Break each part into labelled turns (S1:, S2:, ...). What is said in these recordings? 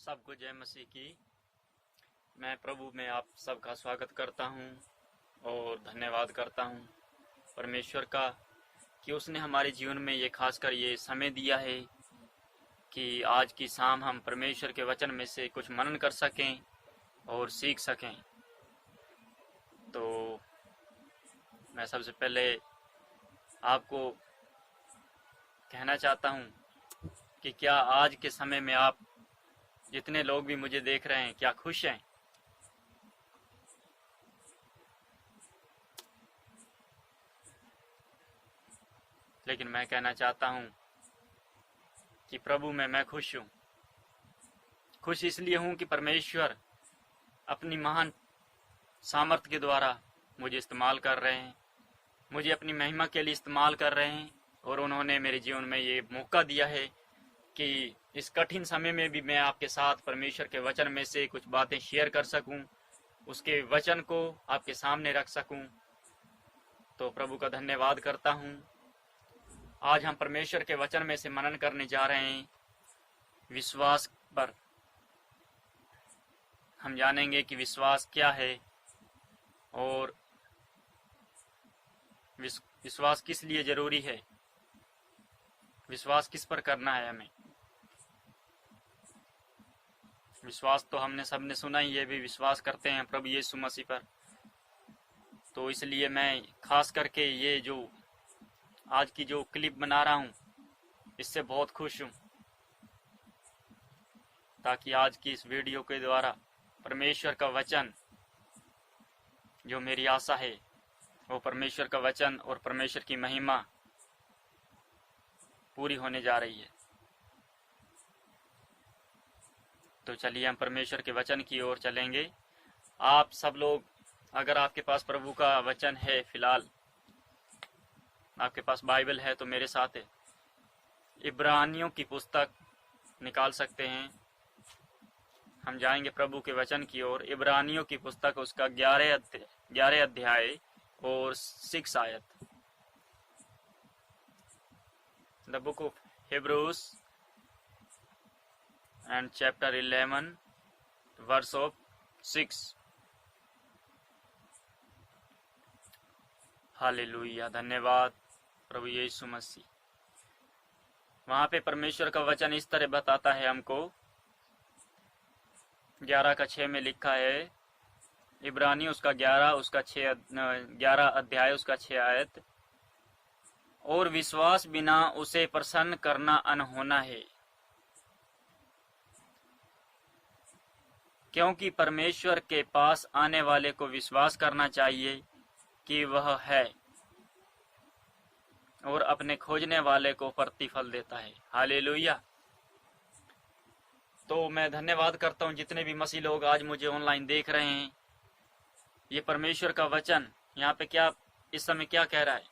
S1: सबको जय मसीह की। मैं प्रभु में आप सबका स्वागत करता हूं और धन्यवाद करता हूं परमेश्वर का कि उसने हमारे जीवन में ये खासकर ये समय दिया है कि आज की शाम हम परमेश्वर के वचन में से कुछ मनन कर सकें और सीख सकें। तो मैं सबसे पहले आपको कहना चाहता हूं कि क्या आज के समय में आप जितने लोग भी मुझे देख रहे हैं क्या खुश हैं? लेकिन मैं कहना चाहता हूं कि प्रभु में मैं खुश हूं। खुश इसलिए हूं कि परमेश्वर अपनी महान सामर्थ्य के द्वारा मुझे इस्तेमाल कर रहे हैं, मुझे अपनी महिमा के लिए इस्तेमाल कर रहे हैं और उन्होंने मेरे जीवन में ये मौका दिया है कि इस कठिन समय में भी मैं आपके साथ परमेश्वर के वचन में से कुछ बातें शेयर कर सकूं, उसके वचन को आपके सामने रख सकूं। तो प्रभु का धन्यवाद करता हूं। आज हम परमेश्वर के वचन में से मनन करने जा रहे हैं विश्वास पर। हम जानेंगे कि विश्वास क्या है और विश्वास किस लिए जरूरी है, विश्वास किस पर करना है हमें। विश्वास तो हमने सबने सुना ही है, भी विश्वास करते हैं प्रभु यीशु मसीह पर। तो इसलिए मैं खास करके ये जो आज की जो क्लिप बना रहा हूँ इससे बहुत खुश हूँ, ताकि आज की इस वीडियो के द्वारा परमेश्वर का वचन, जो मेरी आशा है वो परमेश्वर का वचन और परमेश्वर की महिमा पूरी होने जा रही है। तो चलिए हम परमेश्वर के वचन की ओर चलेंगे। आप सब लोग, अगर आपके पास प्रभु का वचन है, फिलहाल आपके पास बाइबल है तो मेरे साथ है, इब्रानियों की पुस्तक निकाल सकते हैं। हम जाएंगे प्रभु के वचन की ओर। इब्रानियों की पुस्तक उसका 11 अध्याय और 6 आयत। The book of Hebrews and chapter 11 verse of 6। Hallelujah, धन्यवाद प्रभु यीशु मसीह। वहां पे परमेश्वर का वचन इस तरह बताता है हमको, 11:6 में लिखा है, इब्रानी उसका 11 अध्याय उसका 6 आयत। और विश्वास बिना उसे प्रसन्न करना अनहोना है, क्योंकि परमेश्वर के पास आने वाले को विश्वास करना चाहिए कि वह है और अपने खोजने वाले को प्रतिफल देता है। हालेलुया। तो मैं धन्यवाद करता हूँ जितने भी मसीह लोग आज मुझे ऑनलाइन देख रहे हैं। ये परमेश्वर का वचन यहाँ पे क्या इस समय क्या कह रहा है?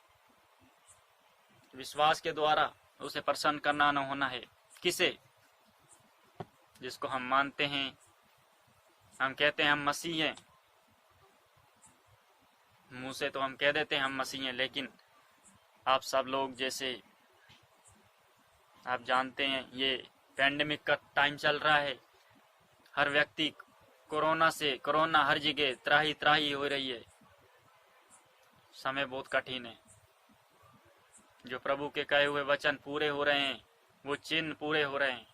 S1: विश्वास के द्वारा उसे प्रसन्न करना न होना है। किसे? जिसको हम मानते हैं, हम कहते हैं हम मसीह हैं, मुंह से तो हम कह देते हैं हम मसीह हैं, लेकिन आप सब लोग जैसे आप जानते हैं ये पैंडेमिक का टाइम चल रहा है। हर व्यक्ति कोरोना हर जगह त्राही त्राही हो रही है। समय बहुत कठिन है। जो प्रभु के कहे हुए वचन पूरे हो रहे हैं, वो चिन्ह पूरे हो रहे हैं।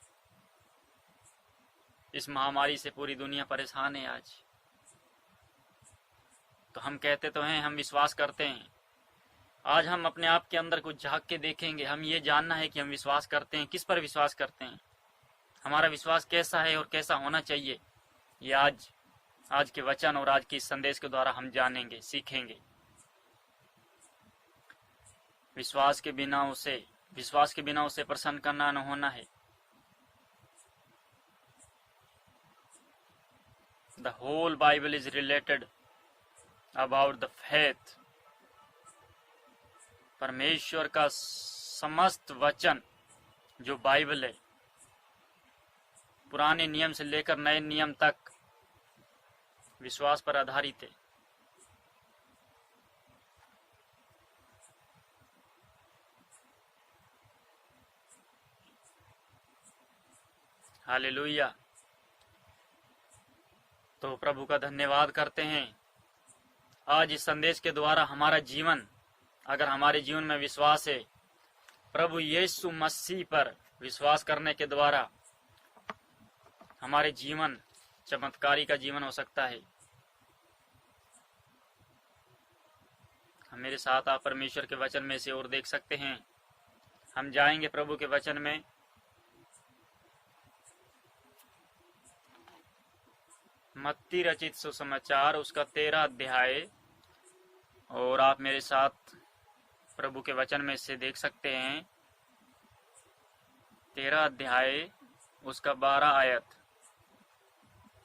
S1: इस महामारी से पूरी दुनिया परेशान है आज। तो हम कहते तो हैं हम विश्वास करते हैं। आज हम अपने आप के अंदर कुछ झांक के देखेंगे। हम ये जानना है कि हम विश्वास करते हैं, किस पर विश्वास करते हैं, हमारा विश्वास कैसा है और कैसा होना चाहिए। ये आज के वचन और आज के इस संदेश के द्वारा हम जानेंगे, सीखेंगे। विश्वास के बिना उसे प्रसन्न करना न होना है। The whole Bible is related about the faith. परमेश्वर का समस्त वचन जो बाइबल है, पुराने नियम से लेकर नए नियम तक विश्वास पर आधारित है। हालेलुया। तो प्रभु का धन्यवाद करते हैं। आज इस संदेश के द्वारा हमारा जीवन, अगर हमारे जीवन में विश्वास है, प्रभु यीशु मसीह पर विश्वास करने के द्वारा हमारे जीवन चमत्कारी का जीवन हो सकता है। मेरे साथ आप परमेश्वर के वचन में से और देख सकते हैं। हम जाएंगे प्रभु के वचन में। मत्ती रचित सुसमाचार उसका 13 अध्याय, और आप मेरे साथ प्रभु के वचन में से देख सकते हैं 13 अध्याय उसका 12 आयत।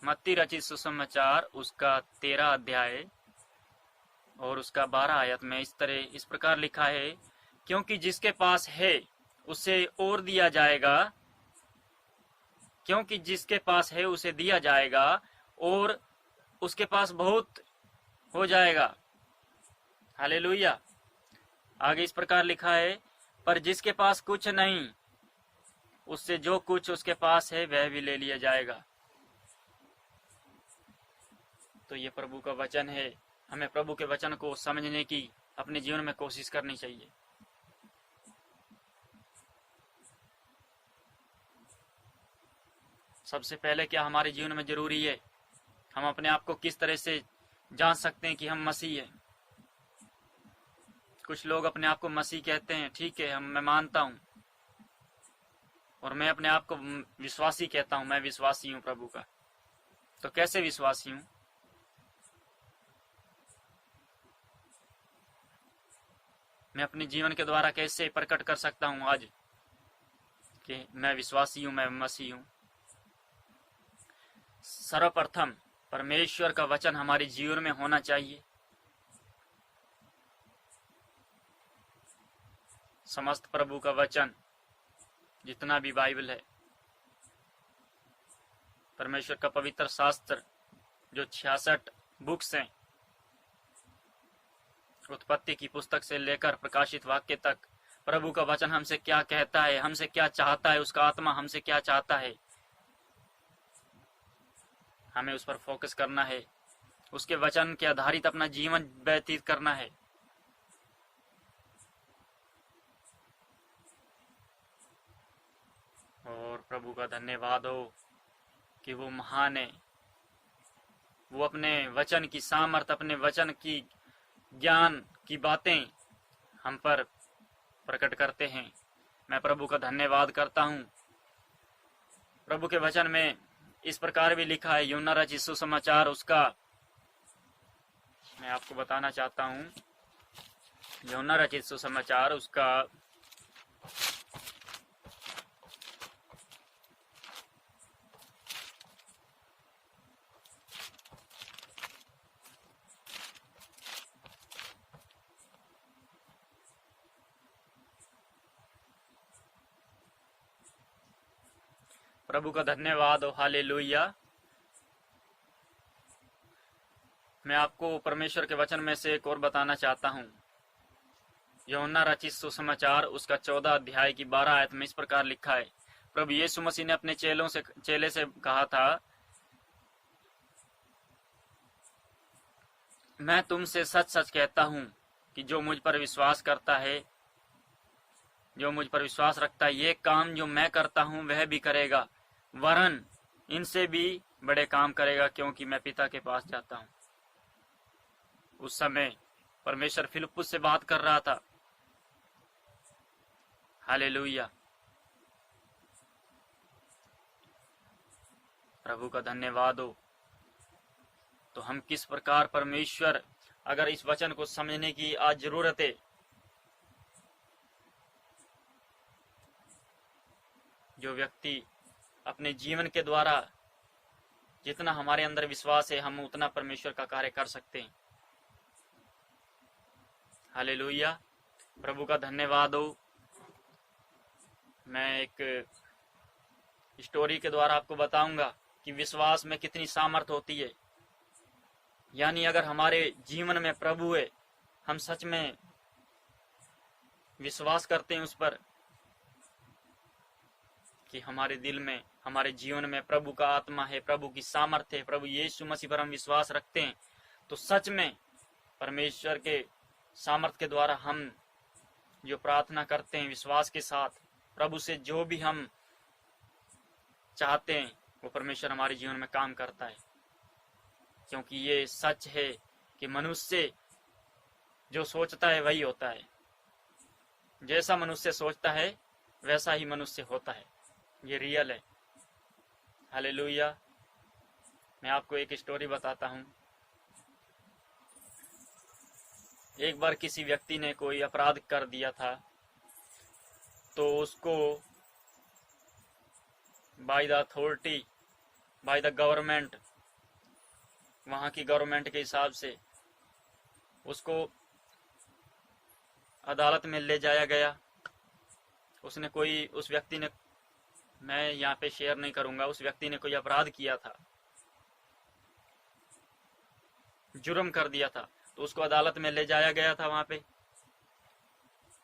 S1: मत्ती रचित सुसमाचार उसका 13 अध्याय और उसका 12 आयत में इस प्रकार लिखा है, क्योंकि जिसके पास है उसे और दिया जाएगा, क्योंकि जिसके पास है उसे दिया जाएगा और उसके पास बहुत हो जाएगा। हालेलुया। आगे इस प्रकार लिखा है, पर जिसके पास कुछ नहीं, उससे जो कुछ उसके पास है वह भी ले लिया जाएगा। तो ये प्रभु का वचन है। हमें प्रभु के वचन को समझने की अपने जीवन में कोशिश करनी चाहिए। सबसे पहले क्या हमारे जीवन में जरूरी है? हम अपने आप को किस तरह से जान सकते हैं कि हम मसीह हैं? कुछ लोग अपने आप को मसीह कहते हैं, ठीक है, मैं मानता हूं, और मैं अपने आप को विश्वासी कहता हूं, मैं विश्वासी हूं प्रभु का। तो कैसे विश्वासी हूं? मैं अपने जीवन के द्वारा कैसे प्रकट कर सकता हूं आज कि मैं विश्वासी हूं, मैं मसीह हूं? सर्वप्रथम परमेश्वर का वचन हमारे जीवन में होना चाहिए। समस्त प्रभु का वचन, जितना भी बाइबल है, परमेश्वर का पवित्र शास्त्र, जो 66 बुक्स हैं, उत्पत्ति की पुस्तक से लेकर प्रकाशित वाक्य तक, प्रभु का वचन हमसे क्या कहता है, हमसे क्या चाहता है, उसका आत्मा हमसे क्या चाहता है, हमें उस पर फोकस करना है। उसके वचन के आधारित अपना जीवन व्यतीत करना है। और प्रभु का धन्यवाद हो कि वो महान है। वो अपने वचन की सामर्थ, अपने वचन की ज्ञान की बातें हम पर प्रकट करते हैं। मैं प्रभु का धन्यवाद करता हूँ। प्रभु के वचन में इस प्रकार भी लिखा है, यूहन्ना रचित सुसमाचार उसका, मैं आपको बताना चाहता हूँ, यूहन्ना रचित सुसमाचार उसका 'प्रभु का धन्यवाद हो, हालेलुया। मैं आपको परमेश्वर के वचन में से एक और बताना चाहता हूँ। यूहन्ना रचित सुसमाचार उसका 14 अध्याय की 12 आयत में इस प्रकार लिखा है, प्रभु यीशु मसीह ने अपने चेले से कहा था, मैं तुमसे सच सच कहता हूँ कि जो मुझ पर विश्वास करता है, जो मुझ पर विश्वास रखता है, ये काम जो मैं करता हूँ वह भी करेगा, वरन इनसे भी बड़े काम करेगा, क्योंकि मैं पिता के पास जाता हूँ। उस समय परमेश्वर फिलिप्पुस से बात कर रहा था। हालेलुया। प्रभु का धन्यवाद हो। तो हम किस प्रकार परमेश्वर, अगर इस वचन को समझने की आज जरूरत है, जो व्यक्ति अपने जीवन के द्वारा जितना हमारे अंदर विश्वास है, हम उतना परमेश्वर का कार्य कर सकते हैं। हालेलुया। प्रभु का धन्यवाद हो। मैं एक स्टोरी के द्वारा आपको बताऊंगा कि विश्वास में कितनी सामर्थ होती है। यानी अगर हमारे जीवन में प्रभु है, हम सच में विश्वास करते हैं उस पर, कि हमारे दिल में, हमारे जीवन में प्रभु का आत्मा है, प्रभु की सामर्थ्य है, प्रभु यीशु मसीह पर हम विश्वास रखते हैं, तो सच में परमेश्वर के सामर्थ्य के द्वारा हम जो प्रार्थना करते हैं विश्वास के साथ, प्रभु से जो भी हम चाहते हैं वो परमेश्वर हमारे जीवन में काम करता है। क्योंकि ये सच है कि मनुष्य जो सोचता है वही होता है। जैसा मनुष्य सोचता है वैसा ही मनुष्य होता है। ये रियल है। हालेलुया। मैं आपको एक स्टोरी बताता हूँ। एक बार किसी व्यक्ति ने कोई अपराध कर दिया था, तो उसको by the authority, by the government, वहाँ की गवर्नमेंट के हिसाब से उसको अदालत में ले जाया गया। उस व्यक्ति ने, मैं यहाँ पे शेयर नहीं करूँगा, उस व्यक्ति ने कोई अपराध किया था, जुर्म कर दिया था, तो उसको अदालत में ले जाया गया था। वहाँ पे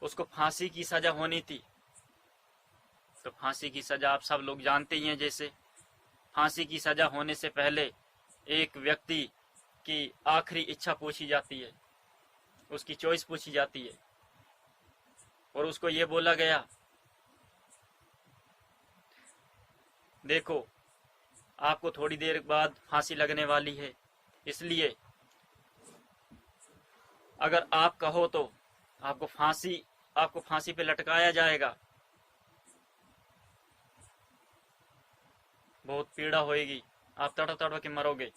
S1: उसको फांसी की सजा होनी थी। तो फांसी की सजा आप सब लोग जानते ही हैं। जैसे फांसी की सजा होने से पहले एक व्यक्ति की आखिरी इच्छा पूछी जाती है, उसकी चॉइस पूछी जाती है, और उसको ये बोला गया, देखो आपको थोड़ी देर बाद फांसी लगने वाली है, इसलिए अगर आप कहो तो आपको फांसी पे लटकाया जाएगा। बहुत पीड़ा होएगी, आप तड़प तड़प के मरोगे।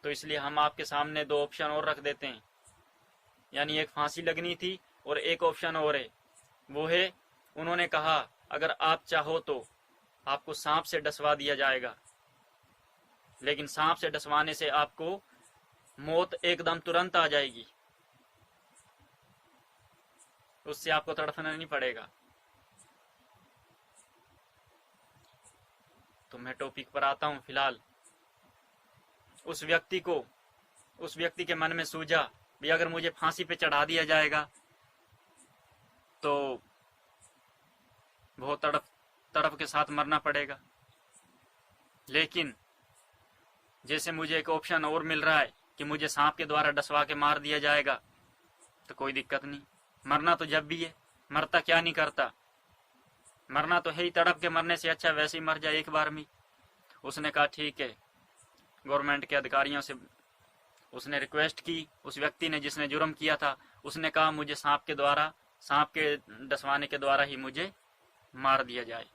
S1: तो इसलिए हम आपके सामने दो ऑप्शन और रख देते हैं। यानी एक फांसी लगनी थी और एक ऑप्शन और है, वो है, उन्होंने कहा अगर आप चाहो तो आपको सांप से डसवा दिया जाएगा, लेकिन सांप से डसवाने से आपको मौत एकदम तुरंत आ जाएगी, उससे आपको तड़पना नहीं पड़ेगा। तो मैं टॉपिक पर आता हूं। फिलहाल उस व्यक्ति के मन में सूझा भी अगर मुझे फांसी पे चढ़ा दिया जाएगा तो बहुत तड़प के साथ मरना पड़ेगा, लेकिन जैसे मुझे एक ऑप्शन और मिल रहा है कि मुझे सांप के द्वारा डसवा के मार दिया जाएगा, तो कोई दिक्कत नहीं। मरना तो जब भी है, मरता क्या नहीं करता, मरना तो है ही। तड़प के मरने से अच्छा वैसे ही मर जाए एक बार में। उसने कहा ठीक है। गवर्नमेंट के अधिकारियों से उसने रिक्वेस्ट की, उस व्यक्ति ने जिसने जुर्म किया था, उसने कहा मुझे सांप के डसवाने के द्वारा ही मुझे मार दिया जाए।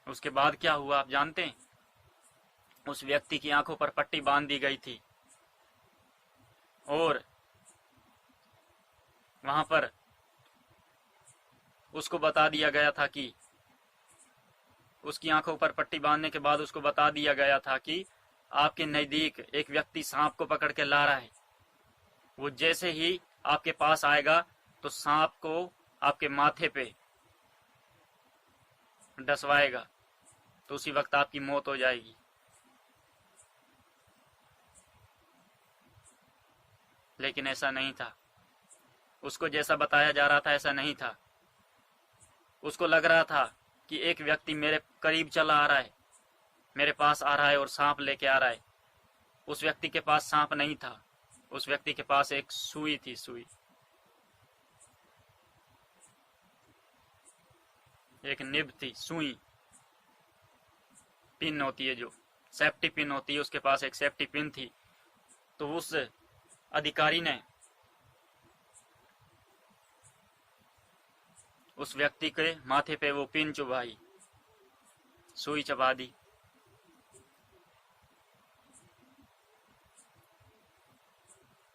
S1: उसके बाद क्या हुआ आप जानते हैं? उस व्यक्ति की आंखों पर पट्टी बांध दी गई थी और वहां पर उसको बता दिया गया था कि उसकी आंखों पर पट्टी बांधने के बाद उसको बता दिया गया था कि आपके नजदीक एक व्यक्ति सांप को पकड़ के ला रहा है। वो जैसे ही आपके पास आएगा तो सांप को आपके माथे पे डसवाएगा, तो उसी वक्त आपकी मौत हो जाएगी। लेकिन ऐसा नहीं था। उसको जैसा बताया जा रहा था ऐसा नहीं था। उसको लग रहा था कि एक व्यक्ति मेरे करीब चला आ रहा है, मेरे पास आ रहा है और सांप लेके आ रहा है। उस व्यक्ति के पास सांप नहीं था, उस व्यक्ति के पास एक सुई थी। सुई, एक निब थी। सुई पिन होती है, जो सेफ्टी पिन होती है, उसके पास एक सेफ्टी पिन थी। तो उस अधिकारी ने उस व्यक्ति के माथे पे वो पिन चुभाई, सुई चबा दी।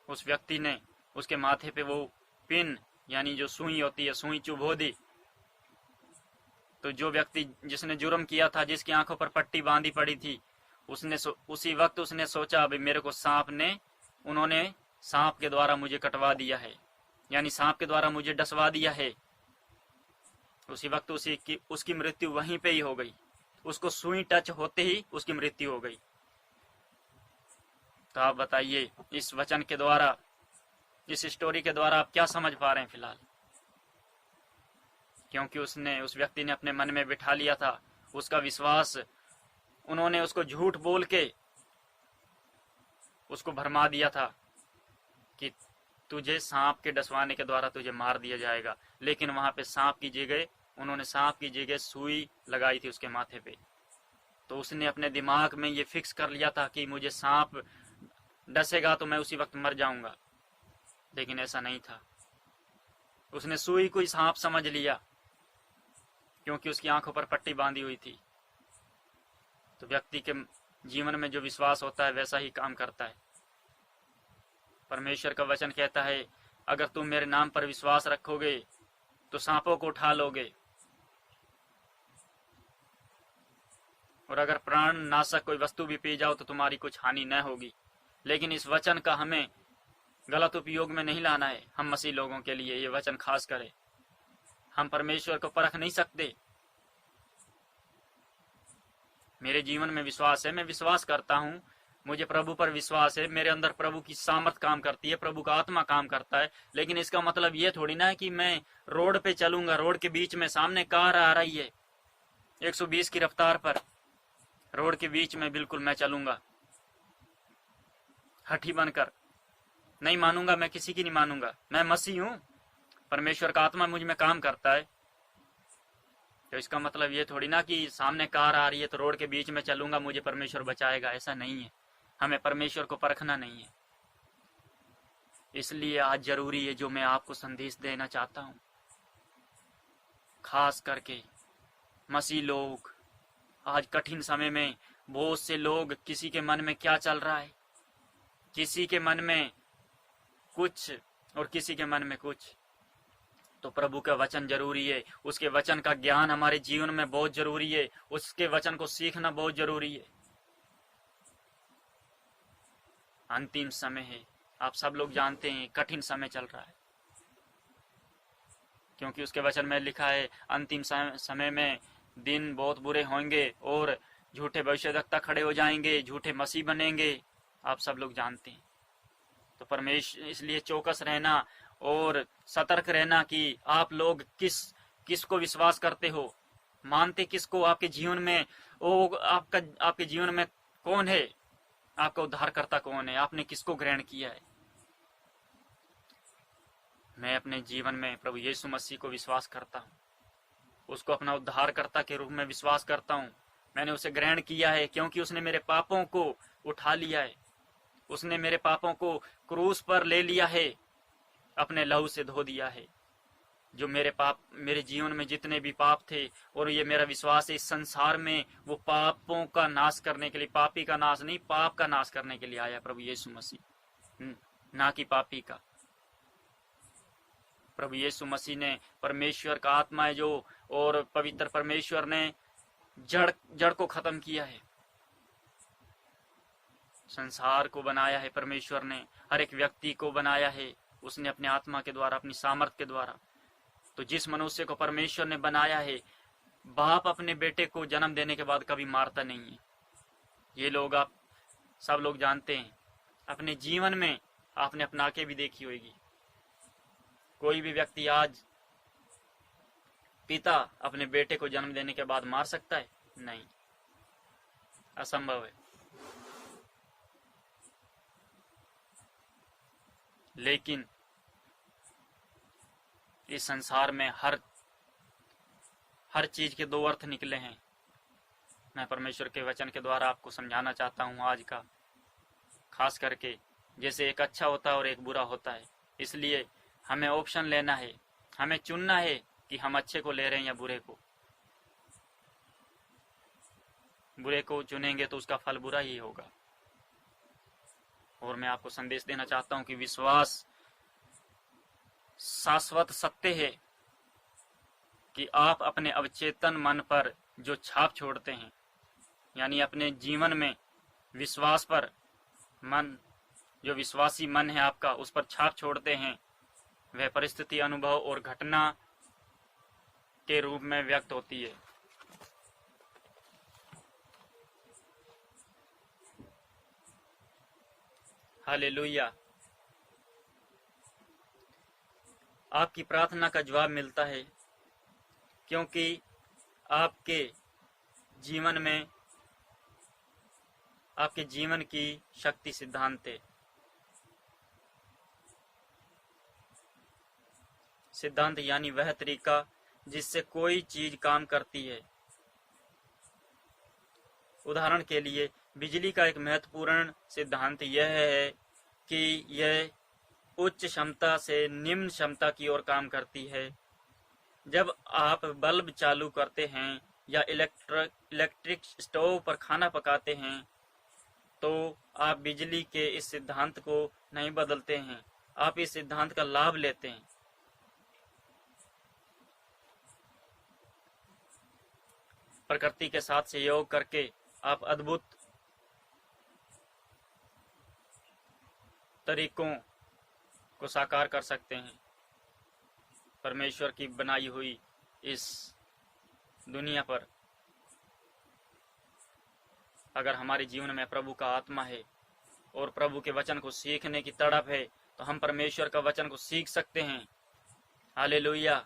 S1: उस व्यक्ति ने उसके माथे पे वो पिन यानी जो सुई होती है, सुई चुभो दी। तो जो व्यक्ति जिसने जुर्म किया था, जिसकी आंखों पर पट्टी बांधी पड़ी थी, उसी वक्त उसने सोचा अभी मेरे को उन्होंने सांप के द्वारा मुझे कटवा दिया है, यानी सांप के द्वारा मुझे डसवा दिया है। उसी वक्त उसकी मृत्यु वहीं पे ही हो गई। उसको सुई टच होते ही उसकी मृत्यु हो गई। तो आप बताइए, इस वचन के द्वारा इस स्टोरी के द्वारा आप क्या समझ पा रहे हैं फिलहाल? क्योंकि उस व्यक्ति ने अपने मन में बिठा लिया था, उसका विश्वास, उन्होंने उसको झूठ बोल के उसको भरमा दिया था कि तुझे सांप के डसवाने के द्वारा तुझे मार दिया जाएगा, लेकिन वहां पे सांप की जगह, उन्होंने सांप की जगह सुई लगाई थी उसके माथे पे। तो उसने अपने दिमाग में ये फिक्स कर लिया था कि मुझे सांप डसेगा तो मैं उसी वक्त मर जाऊंगा, लेकिन ऐसा नहीं था। उसने सुई को ही सांप समझ लिया, क्योंकि उसकी आंखों पर पट्टी बांधी हुई थी। तो व्यक्ति के जीवन में जो विश्वास होता है वैसा ही काम करता है। परमेश्वर का वचन कहता है, अगर तुम मेरे नाम पर विश्वास रखोगे तो सांपों को उठा लोगे, और अगर प्राण नाशक कोई वस्तु भी पी जाओ तो तुम्हारी कुछ हानि न होगी। लेकिन इस वचन का हमें गलत उपयोग में नहीं लाना है। हम मसीह लोगों के लिए ये वचन खास करे, हम परमेश्वर को परख नहीं सकते। मेरे जीवन में विश्वास है, मैं विश्वास करता हूं, मुझे प्रभु पर विश्वास है, मेरे अंदर प्रभु की सामर्थ काम करती है, प्रभु का आत्मा काम करता है। लेकिन इसका मतलब ये थोड़ी ना है कि मैं रोड पे चलूंगा, रोड के बीच में सामने कार आ रही है 120 की रफ्तार पर, रोड के बीच में बिल्कुल मैं चलूंगा हठी बनकर? नहीं मानूंगा, मैं किसी की नहीं मानूंगा। मैं मसीह हूं, परमेश्वर का आत्मा मुझ में काम करता है। तो इसका मतलब ये थोड़ी ना कि सामने कार आ रही है तो रोड के बीच में चलूंगा, मुझे परमेश्वर बचाएगा, ऐसा नहीं है। हमें परमेश्वर को परखना नहीं है। इसलिए आज जरूरी है जो मैं आपको संदेश देना चाहता हूं, खास करके मसीह लोग। आज कठिन समय में बहुत से लोग, किसी के मन में क्या चल रहा है, किसी के मन में कुछ और किसी के मन में कुछ। तो प्रभु का वचन जरूरी है, उसके वचन का ज्ञान हमारे जीवन में बहुत जरूरी है, उसके वचन को सीखना बहुत जरूरी है। अंतिम समय है, आप सब लोग जानते हैं, कठिन समय चल रहा है, क्योंकि उसके वचन में लिखा है अंतिम समय में दिन बहुत बुरे होंगे और झूठे भविष्यवक्ता खड़े हो जाएंगे, झूठे मसीह बनेंगे, आप सब लोग जानते हैं। तो परमेश्वर, इसलिए चौकस रहना और सतर्क रहना कि आप लोग किसको विश्वास करते हो, मानते किसको आपके जीवन में, वो आपके जीवन में कौन है, आपका उद्धारकर्ता कौन है, आपने किसको ग्रहण किया है। मैं अपने जीवन में प्रभु यीशु मसीह को विश्वास करता हूँ, उसको अपना उद्धारकर्ता के रूप में विश्वास करता हूँ। मैंने उसे ग्रहण किया है क्योंकि उसने मेरे पापों को उठा लिया है, उसने मेरे पापों को क्रूस पर ले लिया है, अपने लहू से धो दिया है। जो मेरे पाप, मेरे जीवन में जितने भी पाप थे, और ये मेरा विश्वास है इस संसार में वो पापों का नाश करने के लिए, पापी का नाश नहीं, पाप का नाश करने के लिए आया प्रभु यीशु मसीह, ना कि पापी का। प्रभु यीशु मसीह ने, परमेश्वर का आत्मा है जो, और पवित्र परमेश्वर ने जड़ को खत्म किया है। संसार को बनाया है परमेश्वर ने, हर एक व्यक्ति को बनाया है उसने अपने आत्मा के द्वारा, अपनी सामर्थ के द्वारा। तो जिस मनुष्य को परमेश्वर ने बनाया है, बाप अपने बेटे को जन्म देने के बाद कभी मारता नहीं है। ये लोग आप सब लोग जानते हैं, अपने जीवन में आपने अपना के भी देखी होगी। कोई भी व्यक्ति आज पिता अपने बेटे को जन्म देने के बाद मार सकता है? नहीं, असंभव है। लेकिन इस संसार में हर चीज के दो अर्थ निकले हैं। मैं परमेश्वर के वचन के द्वारा आपको समझाना चाहता हूं आज का, खास करके जैसे एक अच्छा होता है और एक बुरा होता है। इसलिए हमें ऑप्शन लेना है, हमें चुनना है कि हम अच्छे को ले रहे हैं या बुरे को। बुरे को चुनेंगे तो उसका फल बुरा ही होगा। और मैं आपको संदेश देना चाहता हूं कि विश्वास शाश्वत सत्य है कि आप अपने अवचेतन मन पर जो छाप छोड़ते हैं, यानी अपने जीवन में विश्वास पर मन, जो विश्वासी मन है आपका, उस पर छाप छोड़ते हैं, वह परिस्थिति, अनुभव और घटना के रूप में व्यक्त होती है। हालेलुया। आपकी प्रार्थना का जवाब मिलता है, क्योंकि आपके जीवन की शक्ति सिद्धांत है। सिद्धांत यानी वह तरीका जिससे कोई चीज काम करती है। उदाहरण के लिए बिजली का एक महत्वपूर्ण सिद्धांत यह है कि यह उच्च क्षमता से निम्न क्षमता की ओर काम करती है। जब आप बल्ब चालू करते हैं या इलेक्ट्रिक स्टोव पर खाना पकाते हैं तो आप बिजली के इस सिद्धांत को नहीं बदलते हैं, आप इस सिद्धांत का लाभ लेते हैं। प्रकृति के साथ सहयोग करके आप अद्भुत तरीकों को साकार कर सकते हैं। परमेश्वर की बनाई हुई इस दुनिया पर अगर हमारे जीवन में प्रभु का आत्मा है और प्रभु के वचन को सीखने की तड़प है तो हम परमेश्वर का वचन को सीख सकते हैं। हालेलुया,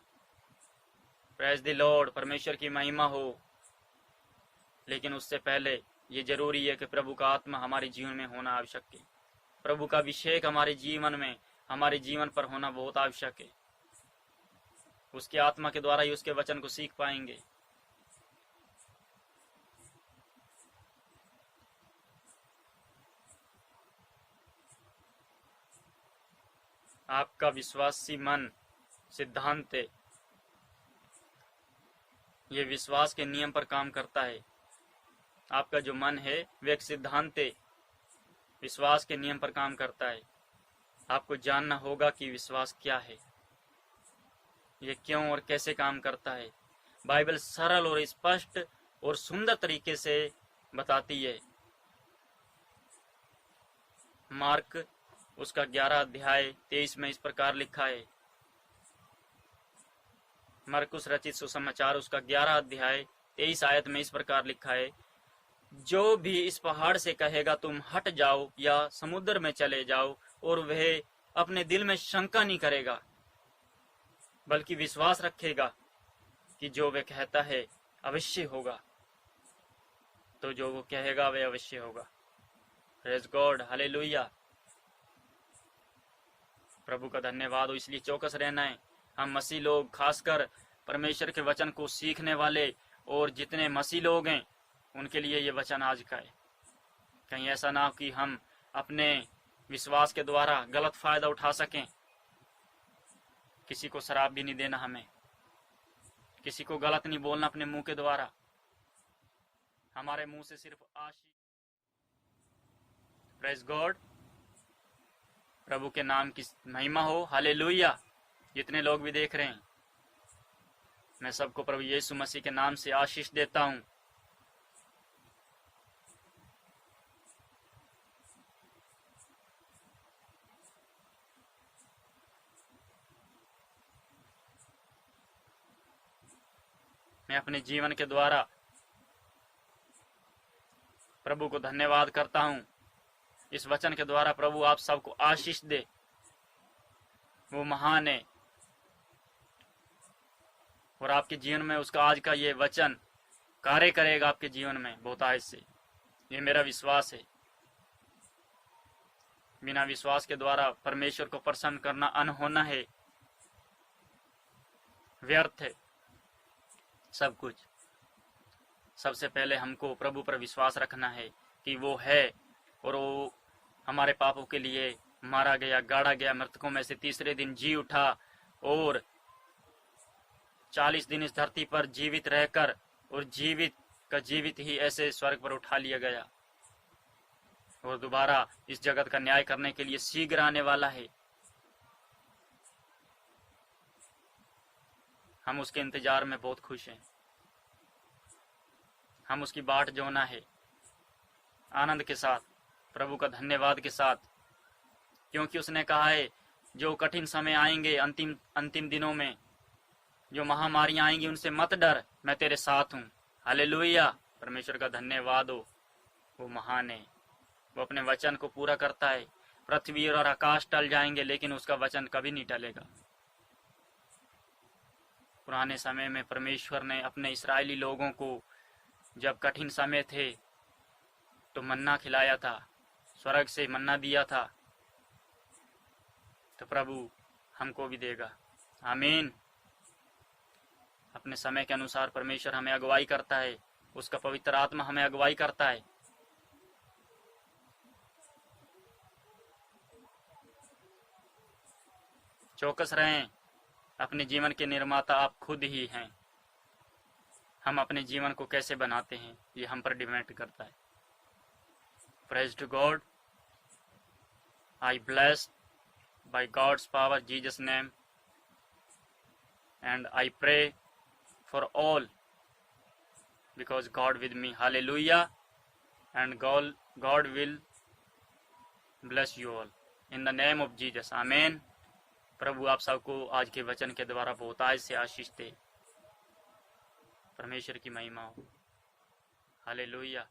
S1: प्रेज द लॉर्ड, परमेश्वर की महिमा हो। लेकिन उससे पहले ये जरूरी है कि प्रभु का आत्मा हमारे जीवन में होना आवश्यक है। प्रभु का अभिषेक हमारे जीवन पर होना बहुत आवश्यक है। उसके आत्मा के द्वारा ही उसके वचन को सीख पाएंगे। आपका विश्वासी मन सिद्धांत है, ये विश्वास के नियम पर काम करता है। आपका जो मन है वह एक सिद्धांत है, विश्वास के नियम पर काम करता है। आपको जानना होगा कि विश्वास क्या है, ये क्यों और कैसे काम करता है। बाइबल सरल और स्पष्ट और सुंदर तरीके से बताती है। मार्क उसका 11 अध्याय 23 में इस प्रकार लिखा है। मरकुस रचित सुसमाचार उसका 11 अध्याय 23 आयत में इस प्रकार लिखा है, जो भी इस पहाड़ से कहेगा तुम हट जाओ या समुद्र में चले जाओ, और वह अपने दिल में शंका नहीं करेगा बल्कि विश्वास रखेगा कि जो वह कहता है अवश्य होगा, तो जो वो कहेगा वह अवश्य होगा। प्रेज गॉड, हालेलुया, प्रभु का धन्यवाद हो। इसलिए चौकस रहना है। हम मसीह लोग, खासकर परमेश्वर के वचन को सीखने वाले और जितने मसीह लोग हैं उनके लिए ये वचन आज का है। कहीं ऐसा ना हो कि हम अपने विश्वास के द्वारा गलत फायदा उठा सकें। किसी को शराब भी नहीं देना, हमें किसी को गलत नहीं बोलना अपने मुंह के द्वारा। हमारे मुंह से सिर्फ आशीष। प्रेज गॉड, प्रभु के नाम की महिमा हो। हालेलुया। जितने लोग भी देख रहे हैं, मैं सबको प्रभु यीशु मसीह के नाम से आशीष देता हूं। मैं अपने जीवन के द्वारा प्रभु को धन्यवाद करता हूं। इस वचन के द्वारा प्रभु आप सबको आशीष दे। वो महान है और आपके जीवन में उसका आज का ये वचन कार्य करेगा आपके जीवन में बहुत आज से। ये मेरा विश्वास है। बिना विश्वास के द्वारा परमेश्वर को प्रसन्न करना अनहोना है, व्यर्थ है सब कुछ। सबसे पहले हमको प्रभु पर विश्वास रखना है कि वो है और वो हमारे पापों के लिए मारा गया, गाड़ा गया, मृतकों में से तीसरे दिन जी उठा और 40 दिन इस धरती पर जीवित रहकर और जीवित का जीवित ही ऐसे स्वर्ग पर उठा लिया गया और दोबारा इस जगत का न्याय करने के लिए शीघ्र आने वाला है। हम उसके इंतजार में बहुत खुश हैं। हम उसकी बाट जोना है आनंद के साथ, प्रभु का धन्यवाद के साथ, क्योंकि उसने कहा है जो कठिन समय आएंगे अंतिम दिनों में, जो महामारियां आएंगी उनसे मत डर, मैं तेरे साथ हूं। हालेलुया, परमेश्वर का धन्यवाद हो। वो महान है, वो अपने वचन को पूरा करता है। पृथ्वी और आकाश टल जाएंगे लेकिन उसका वचन कभी नहीं टलेगा। पुराने समय में परमेश्वर ने अपने इस्राएली लोगों को जब कठिन समय थे तो मन्ना खिलाया था, स्वर्ग से मन्ना दिया था, तो प्रभु हमको भी देगा। आमीन। अपने समय के अनुसार परमेश्वर हमें अगुवाई करता है, उसका पवित्र आत्मा हमें अगुवाई करता है। चौकस रहें, अपने जीवन के निर्माता आप खुद ही हैं। हम अपने जीवन को कैसे बनाते हैं ये हम पर डिपेंड करता है। Praise to God. I blessed by God's power, Jesus' name, and I pray for all because God with me. Hallelujah. And God will bless you all in the name of Jesus. Amen. प्रभु आप सबको आज के वचन के द्वारा बहुतायत से आशीष दे। परमेश्वर की महिमा हो। हालेलुया।